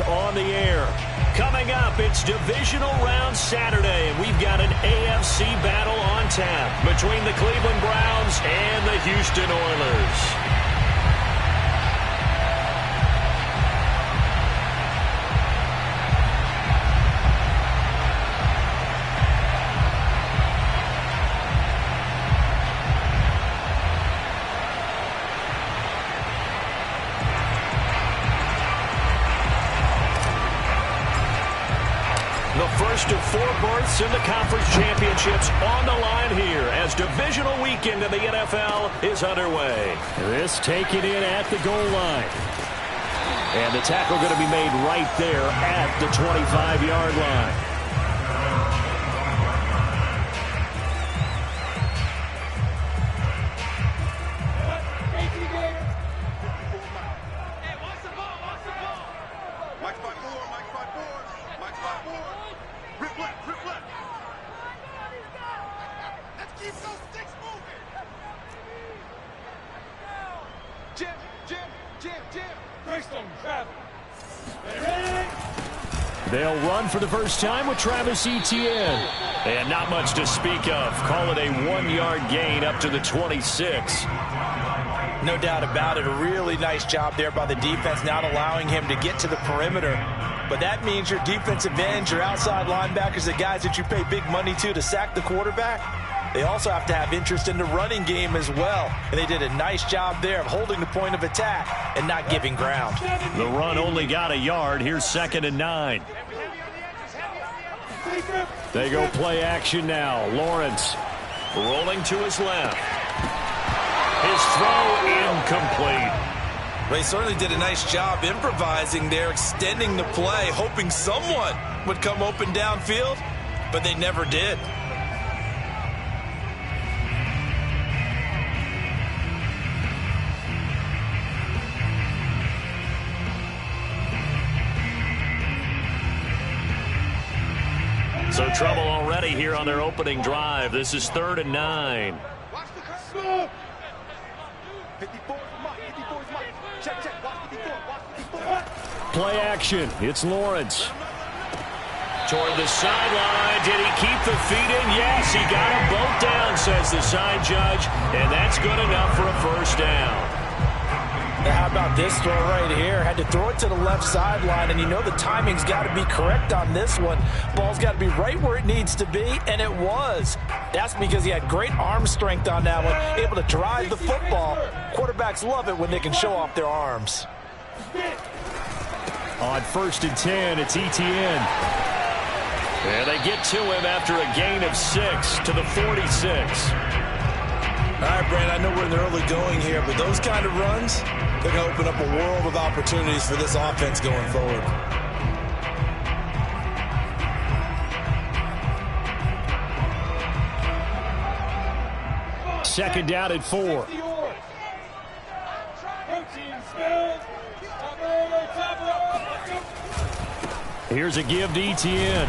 On the air. Coming up, it's divisional round Saturday, and we've got an AFC battle on tap between the Cleveland Browns and the Houston Oilers. First of 4 berths in the conference championships on the line here as divisional weekend in the NFL is underway. This taken in at the goal line. And the tackle going to be made right there at the 25-yard line. They'll run for the first time with Travis Etienne. And not much to speak of. Call it a 1-yard gain up to the 26. No doubt about it. A really nice job there by the defense, not allowing him to get to the perimeter. But that means your defensive ends, your outside linebackers, the guys that you pay big money to sack the quarterback, they also have to have interest in the running game as well. And they did a nice job there of holding the point of attack and not giving ground. The run only got a yard. Here's 2nd and 9. They go play action now. Lawrence rolling to his left. His throw incomplete. Well, he certainly did a nice job improvising there, extending the play, hoping someone would come open downfield, but they never did. So trouble already here on their opening drive. This is 3rd and 9. Play action. It's Lawrence. Toward the sideline. Did he keep the feet in? Yes, he got them both down, says the side judge. And that's good enough for a first down. How about this throw right here? Had to throw it to the left sideline, and you know the timing's got to be correct on this one. Ball's got to be right where it needs to be, and it was. That's because he had great arm strength on that one, able to drive the football. Quarterbacks love it when they can show off their arms. On 1st and 10, it's Etienne. And they get to him after a gain of 6 to the 46. All right, Brand, I know we're in the early going here, but those kind of runs, they're going to open up a world of opportunities for this offense going forward. Second down at 4. Here's a give to Etienne.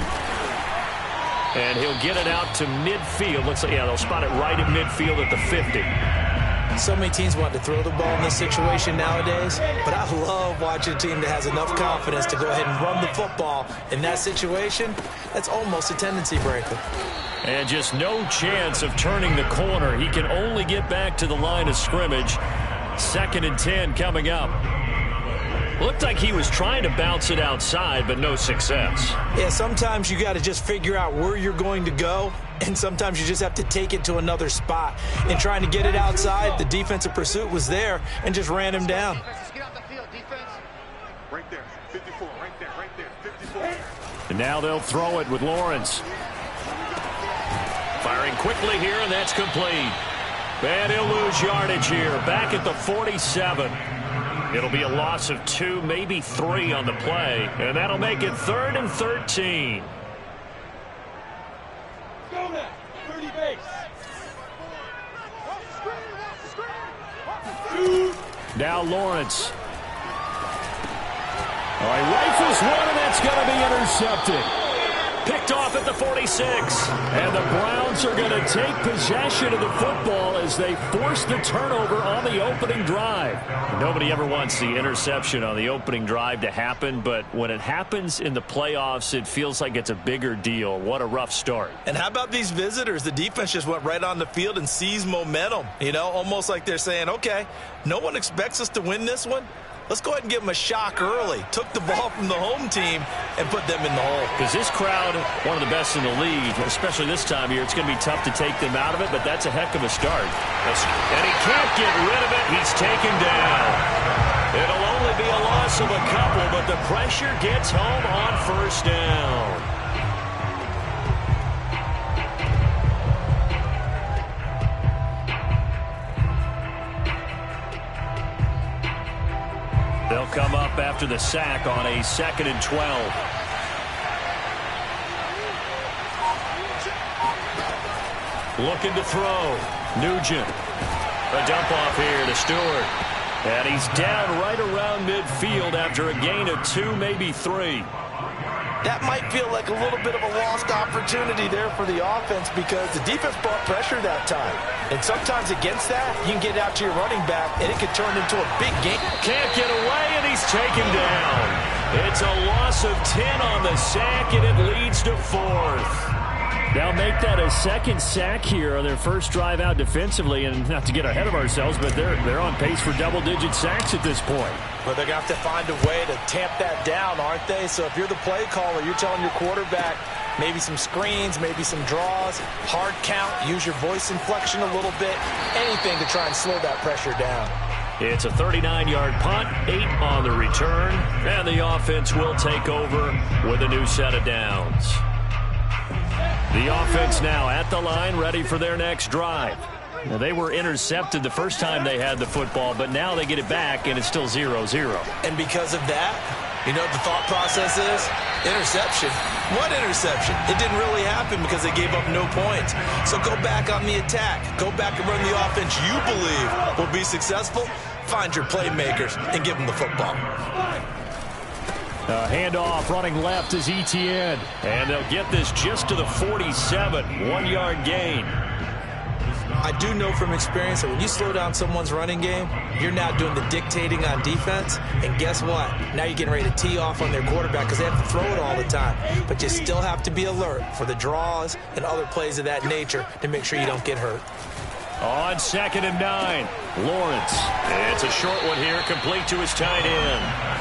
And he'll get it out to midfield. Looks like, yeah, they'll spot it right at midfield at the 50. So many teams want to throw the ball in this situation nowadays, but I love watching a team that has enough confidence to go ahead and run the football. In that situation, that's almost a tendency breaker. And just no chance of turning the corner. He can only get back to the line of scrimmage. 2nd and 10 coming up. Looked like he was trying to bounce it outside, but no success. Yeah, sometimes you got to just figure out where you're going to go, and sometimes you just have to take it to another spot. And trying to get it outside, the defensive pursuit was there and just ran him down. Right there, 54, right there, 54. And now they'll throw it with Lawrence. Firing quickly here, and that's complete. And he'll lose yardage here, back at the 47. It'll be a loss of 2, maybe 3 on the play, and that'll make it 3rd and 13. Go now, 30 base. Now Lawrence. All right, rifles one, and that's going to be intercepted. Picked off at the 46. And the Browns are going to take possession of the football as they force the turnover on the opening drive. Nobody ever wants the interception on the opening drive to happen, but when it happens in the playoffs, it feels like it's a bigger deal. What a rough start. And how about these visitors? The defense just went right on the field and seized momentum. You know, almost like they're saying, okay, no one expects us to win this one. Let's go ahead and give them a shock early. Took the ball from the home team and put them in the hole. Because this crowd, one of the best in the league, especially this time of year, it's going to be tough to take them out of it, but that's a heck of a start. And he can't get rid of it. He's taken down. It'll only be a loss of a couple, but the pressure gets home on first down. They'll come up after the sack on a 2nd and 12. Looking to throw. Nugent. A dump off here to Stewart. And he's down right around midfield after a gain of 2, maybe 3. That might feel like a little bit of a lost opportunity there for the offense because the defense brought pressure that time. And sometimes against that, you can get out to your running back, and it could turn into a big game. Can't get away, and he's taken down. It's a loss of 10 on the sack, and it leads to 4th. They'll make that a 2nd sack here on their first drive out defensively, and not to get ahead of ourselves, but they're on pace for double-digit sacks at this point. But they're going to have to find a way to tamp that down, aren't they? So if you're the play caller, you're telling your quarterback maybe some screens, maybe some draws, hard count, use your voice inflection a little bit, anything to try and slow that pressure down. It's a 39-yard punt, 8 on the return, and the offense will take over with a new set of downs. The offense now at the line, ready for their next drive. Now, they were intercepted the first time they had the football, but now they get it back, and it's still 0-0. And because of that, you know what the thought process is? Interception. What interception? It didn't really happen because they gave up no points. So go back on the attack. Go back and run the offense you believe will be successful. Find your playmakers and give them the football. Handoff running left is Etienne. And they'll get this just to the 47. 1-yard gain. I do know from experience that when you slow down someone's running game, you're now doing the dictating on defense. And guess what? Now you're getting ready to tee off on their quarterback because they have to throw it all the time. But you still have to be alert for the draws and other plays of that nature to make sure you don't get hurt. On 2nd and 9, Lawrence. It's a short one here, complete to his tight end.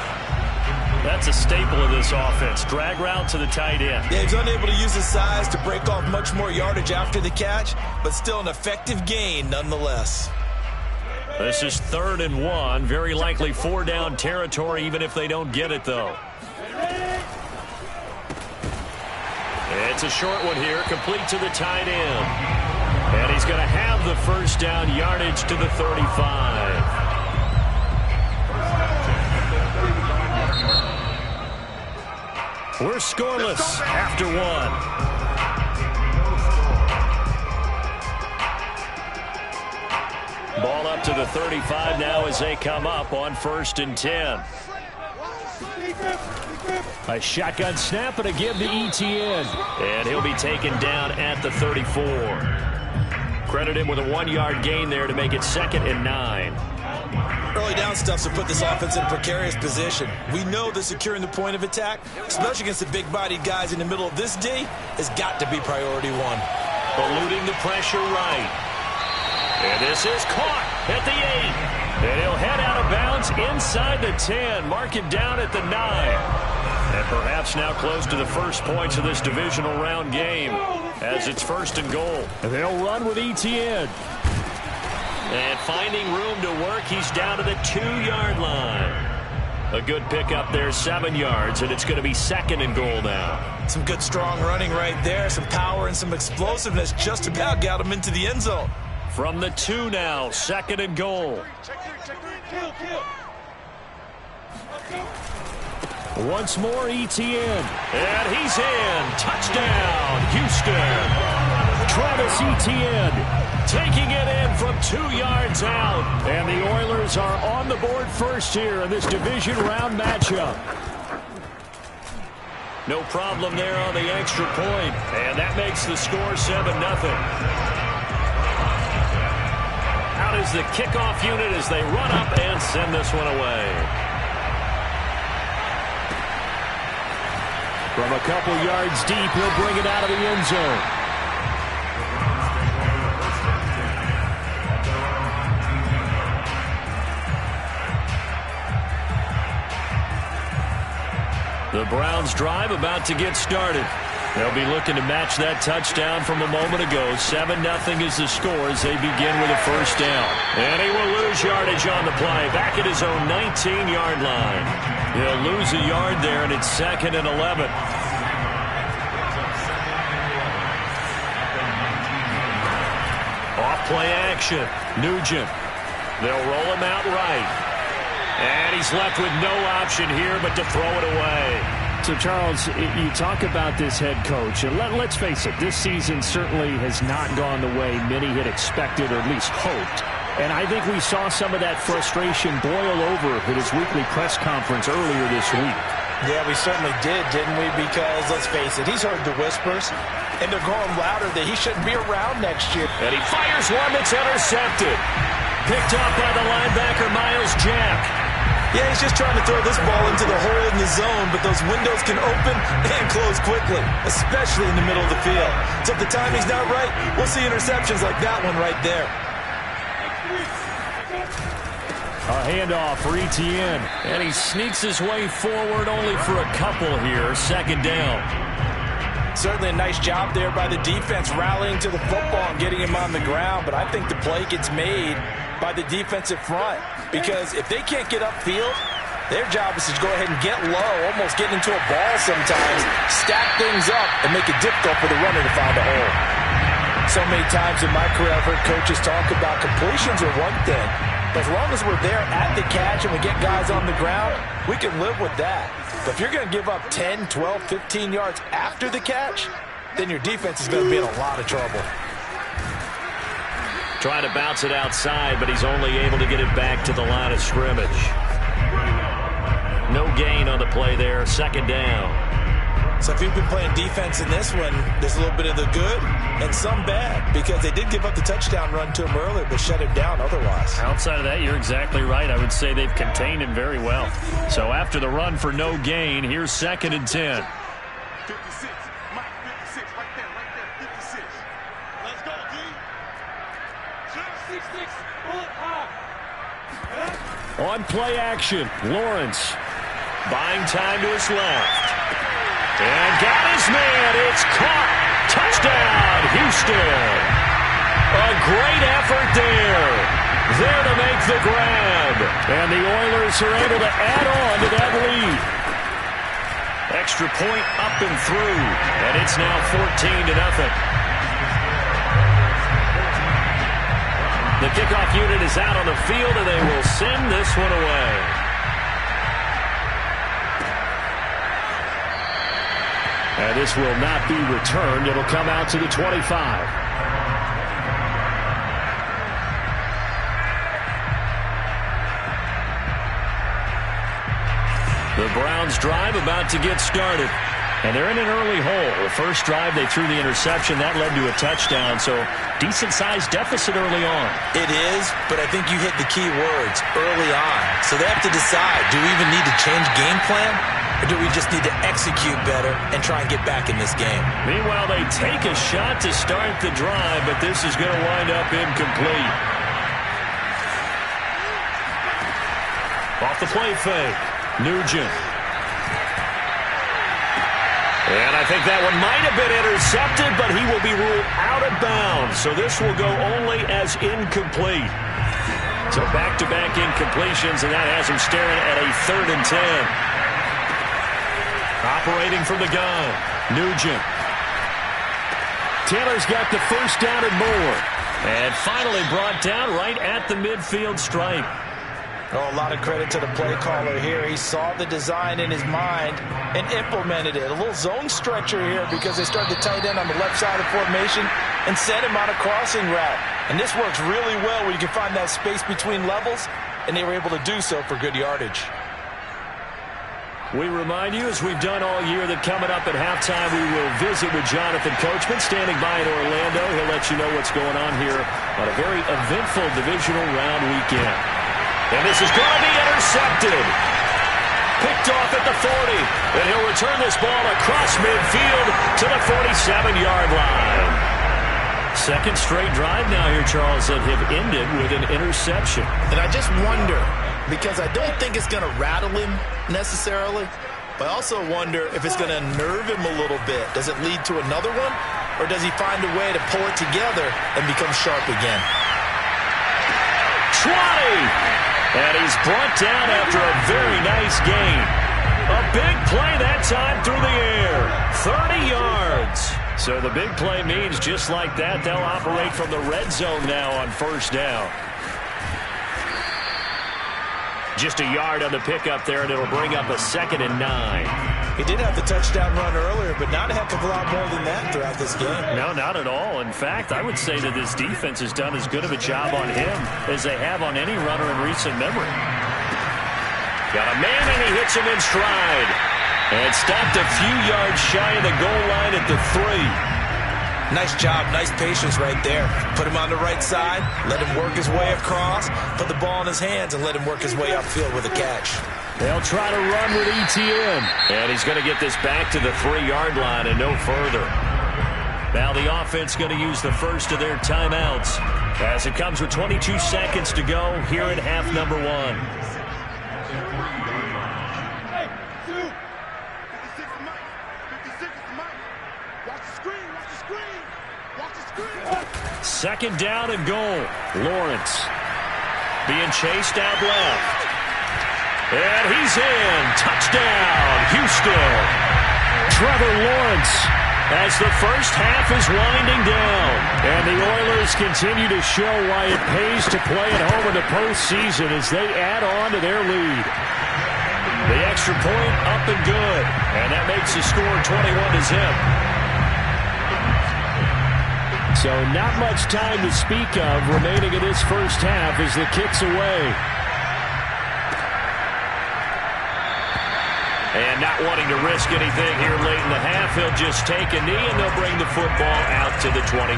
That's a staple of this offense. Drag route to the tight end. Yeah, he's unable to use his size to break off much more yardage after the catch, but still an effective gain nonetheless. This is 3rd and 1. Very likely 4-down territory, even if they don't get it, though. It's a short one here, complete to the tight end. And he's going to have the first down yardage to the 35. We're scoreless after 1. Ball up to the 35 now as they come up on 1st and 10. A shotgun snap and a give to Etienne. And he'll be taken down at the 34. Credit him with a 1-yard gain there to make it 2nd and 9. Early down stuff to put this offense in a precarious position. We know that securing the point of attack, especially against the big-bodied guys in the middle of this D, has got to be priority 1. Eluding the pressure right. And this is caught at the 8. And he'll head out of bounds inside the 10. Mark it down at the 9. And perhaps now close to the first points of this divisional round game as it's 1st and goal. And they'll run with Etienne. And finding room to work, he's down to the 2-yard line. A good pickup there, 7 yards, and it's going to be 2nd and goal now. Some good strong running right there, some power and some explosiveness just about got him into the end zone. From the 2 now, 2nd and goal. Once more, Etienne. And he's in. Touchdown, Houston. Travis Etienne taking it in from 2 yards out. And the Oilers are on the board first here in this division round matchup. No problem there on the extra point. And that makes the score 7-0. Out is the kickoff unit as they run up and send this one away. From a couple yards deep, he'll bring it out of the end zone. The Browns drive about to get started. They'll be looking to match that touchdown from a moment ago. 7-0 is the score as they begin with a first down. And he will lose yardage on the play, back at his own 19-yard line. He'll lose a yard there, and it's 2nd and 11. Off play action. Nugent. They'll roll him out right. And he's left with no option here but to throw it away. So, Charles, you talk about this head coach, and let's face it, this season certainly has not gone the way many had expected or at least hoped. And I think we saw some of that frustration boil over at his weekly press conference earlier this week. Yeah, we certainly did, didn't we? Because, let's face it, he's heard the whispers, and they're going louder that he shouldn't be around next year. And he fires one that's intercepted. Picked up by the linebacker, Miles Jack. Yeah, he's just trying to throw this ball into the hole in the zone, but those windows can open and close quickly, especially in the middle of the field. So if the timing's not right, we'll see interceptions like that one right there. A handoff for Etienne, and he sneaks his way forward only for a couple here. 2nd down. Certainly a nice job there by the defense rallying to the football and getting him on the ground, but I think the play gets made by the defensive front, because if they can't get upfield, their job is to go ahead and get low, almost get into a ball sometimes, stack things up, and make it difficult for the runner to find a hole. So many times in my career I've heard coaches talk about completions are one thing, but as long as we're there at the catch and we get guys on the ground, we can live with that. But if you're going to give up 10, 12, 15 yards after the catch, then your defense is going to be in a lot of trouble. Trying to bounce it outside, but he's only able to get it back to the line of scrimmage. No gain on the play there. 2nd down. So if you've been playing defense in this one, there's a little bit of the good and some bad, because they did give up the touchdown run to him earlier, but shut him down otherwise. Outside of that, you're exactly right. I would say they've contained him very well. So after the run for no gain, here's 2nd and 10. 56. Mike, 56. Right there. 56. Let's go, D. 6-6. Bullet high. On play action, Lawrence buying time to his left. And got his man. It's caught. Touchdown, Houston. A great effort there. There to make the grab. And the Oilers are able to add on to that lead. Extra point up and through. And it's now 14-0. The kickoff unit is out on the field, and they will send this one away. And this will not be returned. It'll come out to the 25. The Browns drive about to get started. And they're in an early hole. The first drive, they threw the interception. That led to a touchdown, so decent-sized deficit early on. It is, but I think you hit the key words, early on. So they have to decide, do we even need to change game plan, or do we just need to execute better and try and get back in this game? Meanwhile, they take a shot to start the drive, but this is going to wind up incomplete. Off the play fake, Nugent. And I think that one might have been intercepted, but he will be ruled out of bounds. So this will go only as incomplete. So back-to-back incompletions, and that has him staring at a 3rd and 10. Operating from the gun, Nugent. Taylor's got the first down and more. And finally brought down right at the midfield stripe. Oh, a lot of credit to the play caller here. He saw the design in his mind and implemented it. A little zone stretcher here because they started the tight end on the left side of formation and sent him on a crossing route. And this works really well where you can find that space between levels, and they were able to do so for good yardage. We remind you, as we've done all year, that coming up at halftime, we will visit with Jonathan Coachman, standing by in Orlando. He'll let you know what's going on here on a very eventful divisional round weekend. And this is going to be intercepted. Picked off at the 40. And he'll return this ball across midfield to the 47-yard line. Second straight drive now here, Charles, that have ended with an interception. And I just wonder, because I don't think it's going to rattle him necessarily, but I also wonder if it's going to nerve him a little bit. Does it lead to another one, or does he find a way to pull it together and become sharp again? 20! And he's brought down after a very nice gain. A big play that time through the air. 30 yards. So the big play means just like that, they'll operate from the red zone now on first down. Just a yard on the pickup there, and it'll bring up a 2nd and 9. He did have the touchdown run earlier, but not a heck of a lot more than that throughout this game. No, not at all. In fact, I would say that this defense has done as good of a job on him as they have on any runner in recent memory. Got a man, and he hits him in stride. And stopped a few yards shy of the goal line at the 3. Nice job, nice patience right there. Put him on the right side, let him work his way across, put the ball in his hands, and let him work his way upfield with a catch. They'll try to run with ETN. And he's going to get this back to the 3-yard line and no further. Now the offense going to use the first of their timeouts as it comes with 22 seconds to go here in half number 1. Second down and goal. Lawrence being chased out left. And he's in. Touchdown, Houston. Trevor Lawrence as the first half is winding down. And the Oilers continue to show why it pays to play at home in the postseason as they add on to their lead. The extra point up and good. And that makes the score 21-0. So not much time to speak of remaining in this first half as the kick's away. And not wanting to risk anything here late in the half, he'll just take a knee and they'll bring the football out to the 25.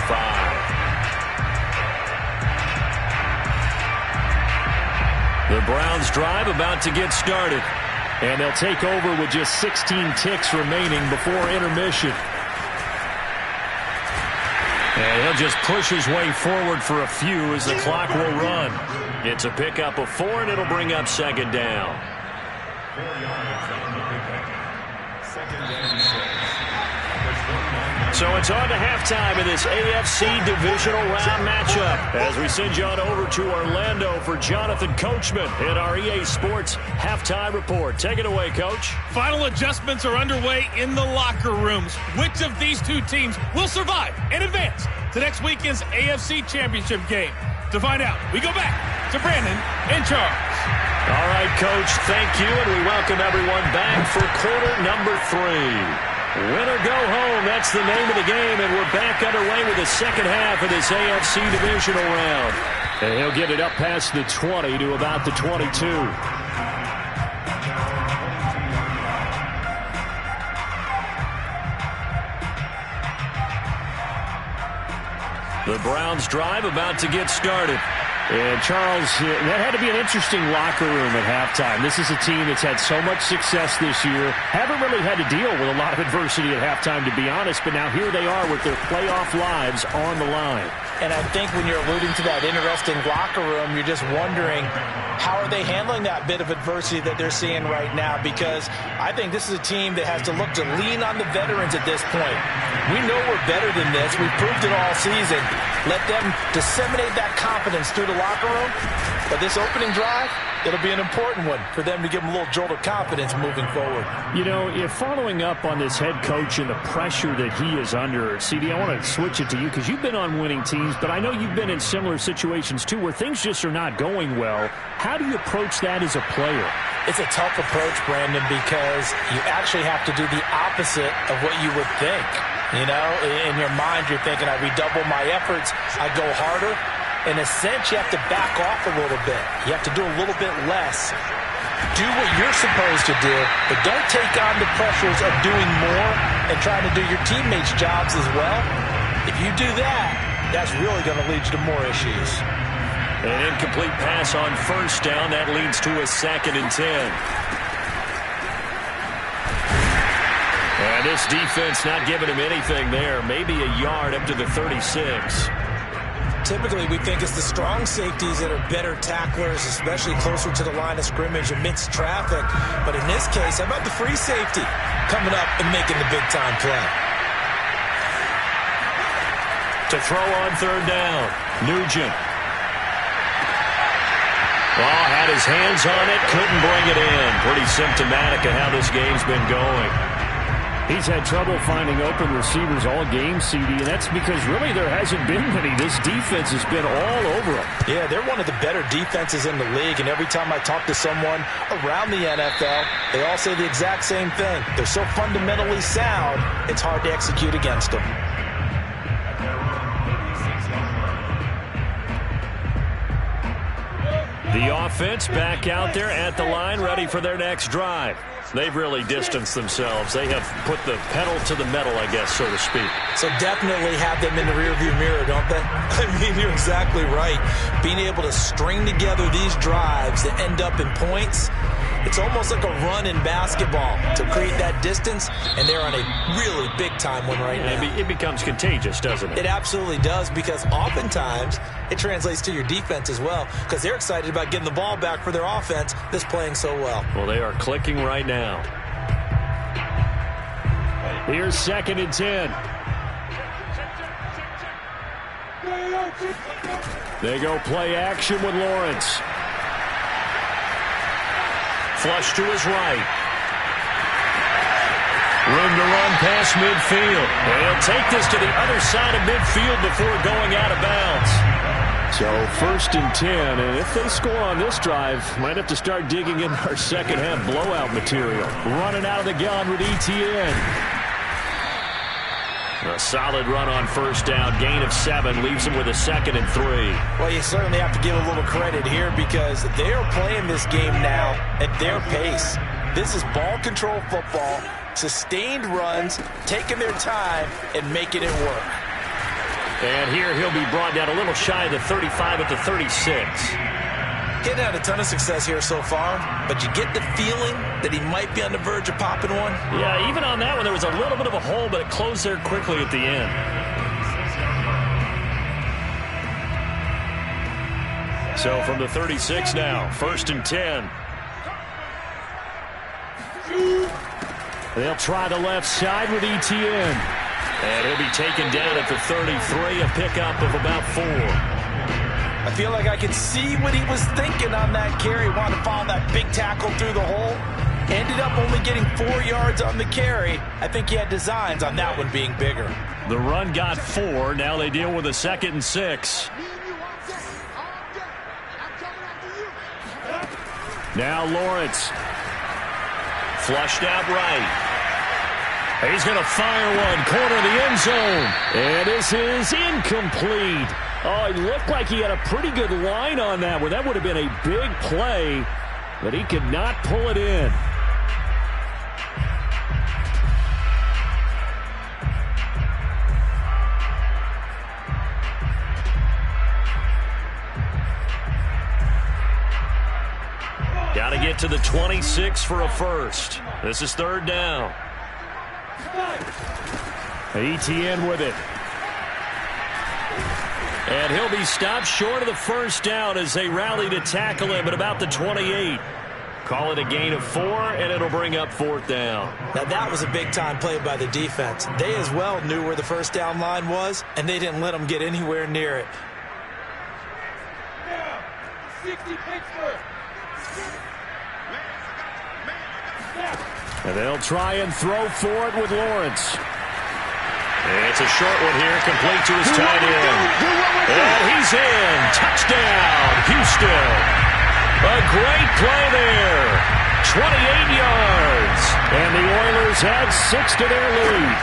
The Browns drive about to get started. And they'll take over with just 16 ticks remaining before intermission. And he'll just push his way forward for a few as the clock will run. It's a pickup of 4, and it'll bring up 2nd down. So it's on to halftime in this AFC divisional round matchup as we send you on over to Orlando for Jonathan Coachman in our EA Sports Halftime Report. Take it away, Coach. Final adjustments are underway in the locker rooms. Which of these two teams will survive and advance to next weekend's AFC Championship game? To find out, we go back to Brandon and Charles. All right, Coach, thank you, and we welcome everyone back for quarter number 3. Win or go home, that's the name of the game, and we're back underway with the second half of this AFC divisional round. And he'll get it up past the 20 to about the 22. The Browns drive about to get started. And, Charles, that had to be an interesting locker room at halftime. This is a team that's had so much success this year. Haven't really had to deal with a lot of adversity at halftime, to be honest. But now here they are with their playoff lives on the line. And I think when you're alluding to that interesting locker room, you're just wondering, how are they handling that bit of adversity that they're seeing right now? Because I think this is a team that has to look to lean on the veterans at this point. We know we're better than this. We've proved it all season. Let them disseminate that confidence through the locker room. But this opening drive, it'll be an important one for them to give them a little jolt of confidence moving forward. You know, if following up on this head coach and the pressure that he is under, CD, I want to switch it to you because you've been on winning teams, but I know you've been in similar situations too where things just are not going well. How do you approach that as a player? It's a tough approach, Brandon, because you actually have to do the opposite of what you would think. You know, in your mind, you're thinking, I redouble my efforts, I go harder. In a sense, you have to back off a little bit. You have to do a little bit less. Do what you're supposed to do, but don't take on the pressures of doing more and trying to do your teammates' jobs as well. If you do that, that's really going to lead you to more issues. An incomplete pass on first down. That leads to a 2nd and 10. And this defense not giving him anything there. Maybe a yard up to the 36. Typically, we think it's the strong safeties that are better tacklers, especially closer to the line of scrimmage amidst traffic. But in this case, how about the free safety coming up and making the big-time play? To throw on 3rd down, Nugent. Well, had his hands on it, couldn't bring it in. Pretty symptomatic of how this game's been going. He's had trouble finding open receivers all game, CD, and that's because really there hasn't been many. This defense has been all over him. Yeah, they're one of the better defenses in the league, and every time I talk to someone around the NFL, they all say the exact same thing. They're so fundamentally sound, it's hard to execute against them. The offense back out there at the line, ready for their next drive. They've really distanced themselves. They have put the pedal to the metal, I guess, so to speak. So definitely have them in the rearview mirror, don't they? I mean, you're exactly right. Being able to string together these drives that end up in points, it's almost like a run in basketball to create that distance, and they're on a really big-time one right now. It becomes contagious, doesn't it? It absolutely does, because oftentimes it translates to your defense as well, because they're excited about getting the ball back for their offense that's playing so well. Well, they are clicking right now. Here's 2nd and 10. They go play action with Lawrence. Flush to his right. Room to run past midfield. And he'll take this to the other side of midfield before going out of bounds. So 1st and 10, and if they score on this drive, might have to start digging in our second half blowout material. Running out of the gun with Etienne. A solid run on 1st down. Gain of 7 leaves him with a 2nd and 3. Well, you certainly have to give a little credit here because they are playing this game now at their pace. This is ball control football, sustained runs, taking their time, and making it work. And here he'll be brought down a little shy of the 35 at the 36. Getting had a ton of success here so far, but you get the feeling that he might be on the verge of popping one. Yeah, even on that one, there was a little bit of a hole, but it closed there quickly at the end. So from the 36 now, 1st and 10. They'll try the left side with Etienne. And he'll be taken down at the 33, a pickup of about 4. I feel like I can see what he was thinking on that carry. Wanted to follow that big tackle through the hole. Ended up only getting 4 yards on the carry. I think he had designs on that one being bigger. The run got 4. Now they deal with a 2nd and 6. Now Lawrence. Flushed out right. He's going to fire one, corner of the end zone. And this is incomplete. Oh, it looked like he had a pretty good line on that one. That would have been a big play, but he could not pull it in. Got to get to the 26 for a first. This is 3rd down. Etienne with it. And he'll be stopped short of the 1st down as they rally to tackle him at about the 28. Call it a gain of 4, and it'll bring up 4th down. Now, that was a big-time play by the defense. They as well knew where the 1st down line was, and they didn't let them get anywhere near it. And they'll try and throw for it with Lawrence. It's a short one here, complete to his tight end. And he's in. Touchdown, Houston. A great play there. 28 yards. And the Oilers add 6 to their lead.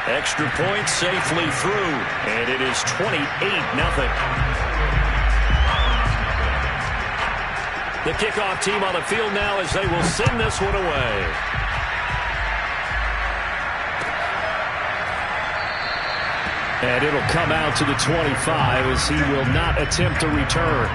Extra point safely through, and it is 28-0. The kickoff team on the field now as they will send this one away. And it'll come out to the 25 as he will not attempt to return.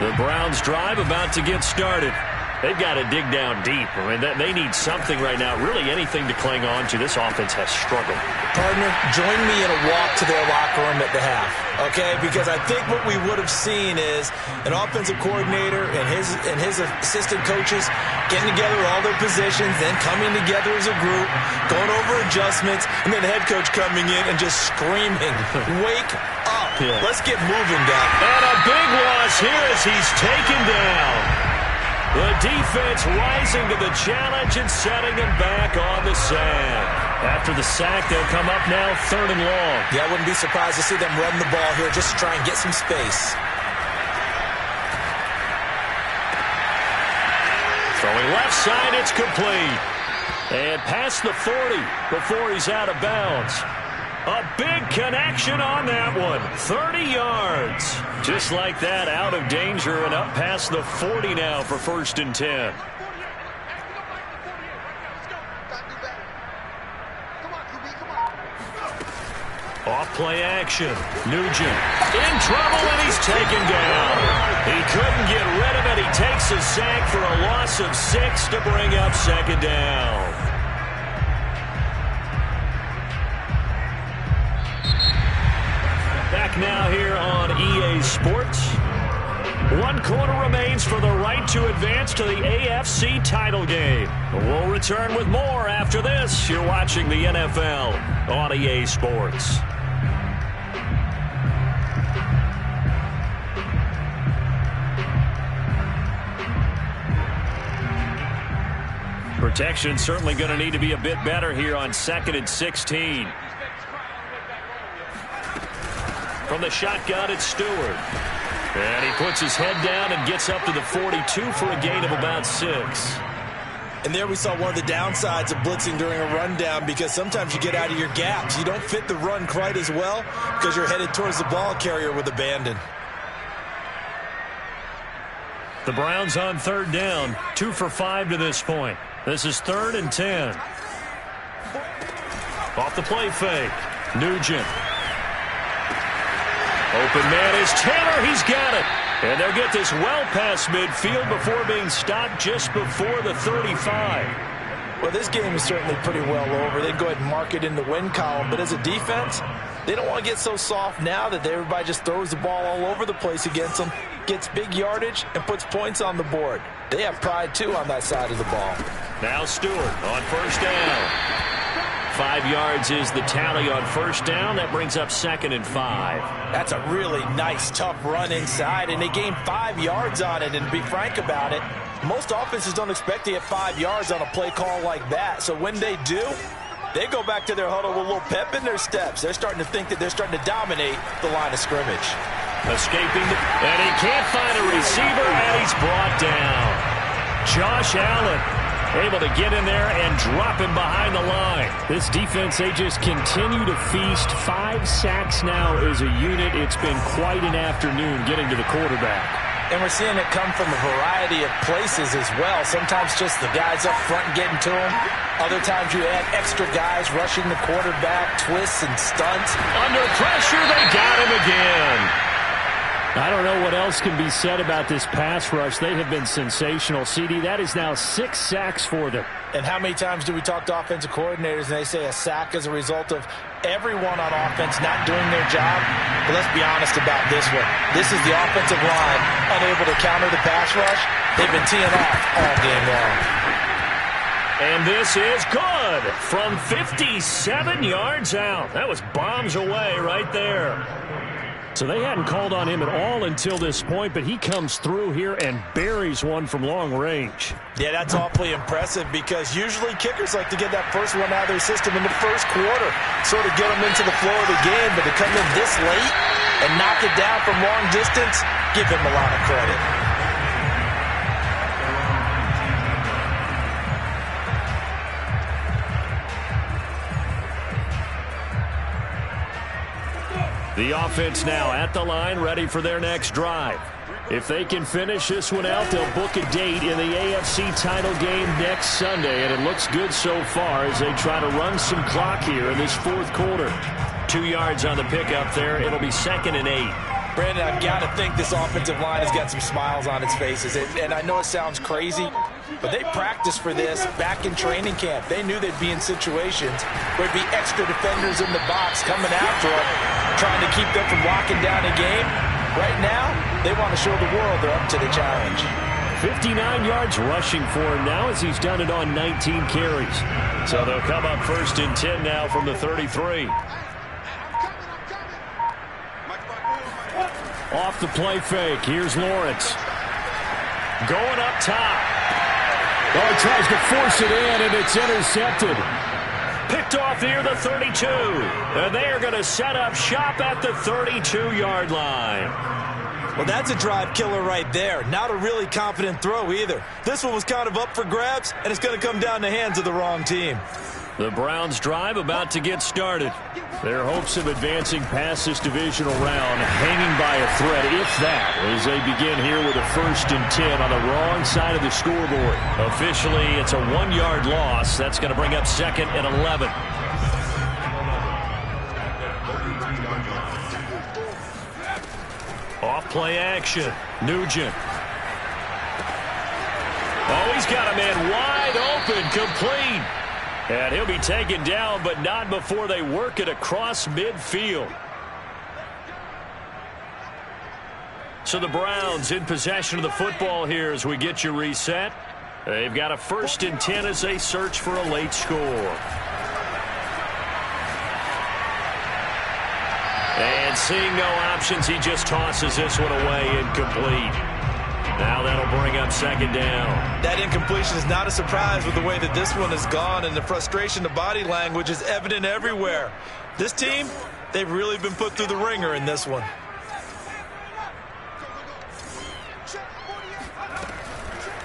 The Browns drive about to get started. They've got to dig down deep. I mean, they need something right now, really anything to cling on to. This offense has struggled. Partner, join me in a walk to their locker room at the half, okay? Because I think what we would have seen is an offensive coordinator and his assistant coaches getting together all their positions, then coming together as a group, going over adjustments, and then the head coach coming in and just screaming, wake up. Yeah. Let's get moving, guys. And a big loss here as he's taken down. The defense rising to the challenge and setting him back on the sack. After the sack, they'll come up now 3rd and long. Yeah, I wouldn't be surprised to see them run the ball here just to try and get some space. Throwing left side, it's complete. And past the 40 before he's out of bounds. A big connection on that one. 30 yards. Just like that, out of danger and up past the 40 now for 1st and 10. Off play action. Nugent in trouble and he's taken down. He couldn't get rid of it. He takes a sack for a loss of 6 to bring up 2nd down. Back now here on EA Sports. 1 quarter remains for the right to advance to the AFC title game. We'll return with more after this. You're watching the NFL on EA Sports. Protection certainly going to need to be a bit better here on 2nd and 16. From the shotgun, it's Stewart. And he puts his head down and gets up to the 42 for a gain of about 6. And there we saw one of the downsides of blitzing during a rundown, because sometimes you get out of your gaps. You don't fit the run quite as well because you're headed towards the ball carrier with abandon. The Browns on 3rd down, 2 for 5 to this point. This is 3rd and 10. Off the play fake. Nugent. Open man is Taylor. He's got it. And they'll get this well past midfield before being stopped just before the 35. Well, this game is certainly pretty well over. They can go ahead and mark it in the win column. But as a defense, they don't want to get so soft now that everybody just throws the ball all over the place against them, gets big yardage, and puts points on the board. They have pride, too, on that side of the ball. Now Stewart on 1st down. 5 yards is the tally on 1st down. That brings up 2nd and 5. That's a really nice, tough run inside, and they gained 5 yards on it. And to be frank about it, most offenses don't expect to get 5 yards on a play call like that. So when they do, they go back to their huddle with a little pep in their steps. They're starting to think that they're starting to dominate the line of scrimmage. Escaping, and he can't find a receiver, and he's brought down. Josh Allen able to get in there and drop him behind the line. This defense, they just continue to feast. 5 sacks now as a unit. It's been quite an afternoon getting to the quarterback. And we're seeing it come from a variety of places as well. Sometimes just the guys up front getting to him. Other times you add extra guys rushing the quarterback, twists and stunts. Under pressure, they got him again. I don't know what else can be said about this pass rush. They have been sensational. CD, that is now 6 sacks for them. And how many times do we talk to offensive coordinators and they say a sack is a result of everyone on offense not doing their job? But let's be honest about this one. This is the offensive line unable to counter the pass rush. They've been teeing off all game long. And this is good from 57 yards out. That was bombs away right there. So they hadn't called on him at all until this point, but he comes through here and buries one from long range. Yeah, that's awfully impressive because usually kickers like to get that first one out of their system in the first quarter, sort of get them into the flow of the game, but to come in this late and knock it down from long distance, give him a lot of credit. The offense now at the line, ready for their next drive. If they can finish this one out, they'll book a date in the AFC title game next Sunday, and it looks good so far as they try to run some clock here in this fourth quarter. 2 yards on the pickup there. It'll be 2nd and 8. Brandon, I've got to think this offensive line has got some smiles on its faces. And I know it sounds crazy, but they practiced for this back in training camp. They knew they'd be in situations where there'd be extra defenders in the box coming after them, trying to keep them from locking down a game. Right now, they want to show the world they're up to the challenge. 59 yards rushing for him now as he's done it on 19 carries. So they'll come up 1st and 10 now from the 33. Off the play fake. Here's Lawrence. Going up top. Oh, he tries to force it in, and it's intercepted. Picked off near the 32. And they are going to set up shop at the 32-yard line. Well, that's a drive killer right there. Not a really confident throw either. This one was kind of up for grabs, and it's going to come down the hands of the wrong team. The Browns' drive about to get started. Their hopes of advancing past this divisional round hanging by a thread, if that, as they begin here with a 1st and 10 on the wrong side of the scoreboard. Officially, it's a 1-yard loss. That's going to bring up 2nd and 11. Off play action. Nugent. Oh, he's got a man wide open, complete. And he'll be taken down, but not before they work it across midfield. So the Browns in possession of the football here as we get you reset. They've got a 1st and 10 as they search for a late score. And seeing no options, he just tosses this one away incomplete. Now that'll bring up 2nd down. That incompletion is not a surprise with the way that this one has gone, and the frustration, the body language is evident everywhere. This team, they've really been put through the ringer in this one.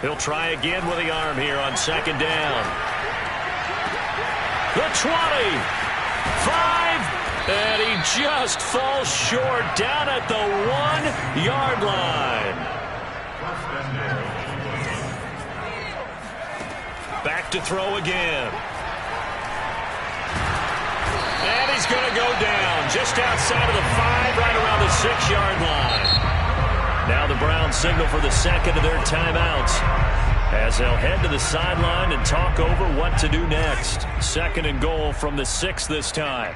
He'll try again with the arm here on 2nd down. The 20. 5. And he just falls short down at the 1-yard line. Back to throw again. And he's going to go down just outside of the 5, right around the 6-yard line. Now the Browns signal for the 2nd of their timeouts as they'll head to the sideline and talk over what to do next. 2nd and goal from the 6 this time.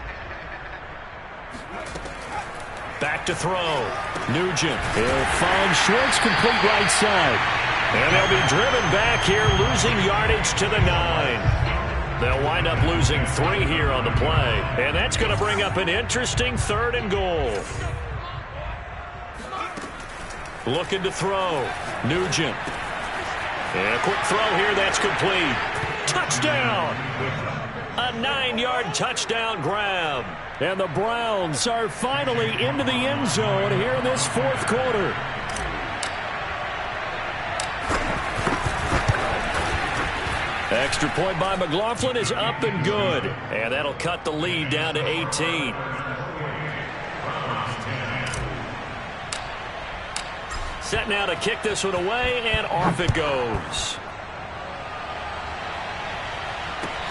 Back to throw. Nugent. He'll find Schwartz, complete right side. And they'll be driven back here, losing yardage to the 9. They'll wind up losing 3 here on the play. And that's going to bring up an interesting 3rd and goal. Looking to throw. Nugent. And a quick throw here, that's complete. Touchdown! A 9-yard touchdown grab. And the Browns are finally into the end zone here in this fourth quarter. Extra point by McLaughlin is up and good. And that'll cut the lead down to 18. Set now to kick this one away, and off it goes.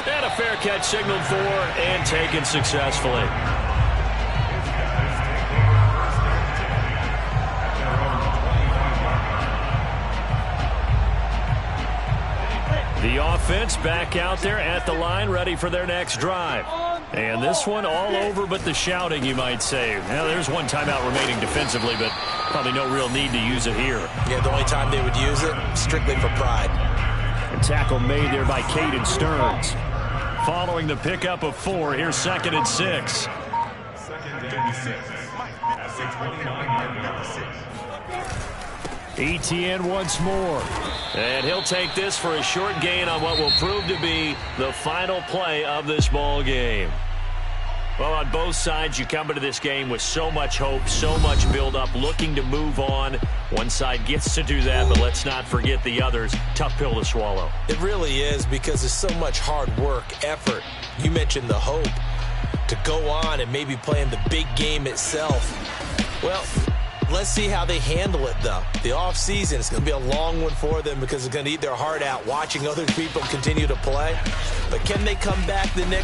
And a fair catch signaled for and taken successfully. The offense back out there at the line, ready for their next drive. And this one all over but the shouting, you might say. Now, there's one timeout remaining defensively, but probably no real need to use it here. Yeah, the only time they would use it, strictly for pride. A tackle made there by Caden Stearns. Following the pickup of 4, here's 2nd and 6. Etienne once more. And he'll take this for a short gain on what will prove to be the final play of this ball game. Well, on both sides, you come into this game with so much hope, so much build-up, looking to move on. One side gets to do that, but let's not forget the others. Tough pill to swallow. It really is, because there's so much hard work, effort. You mentioned the hope to go on and maybe play in the big game itself. Well, let's see how they handle it, though. The offseason is going to be a long one for them because it's going to eat their heart out watching other people continue to play. But can they come back the next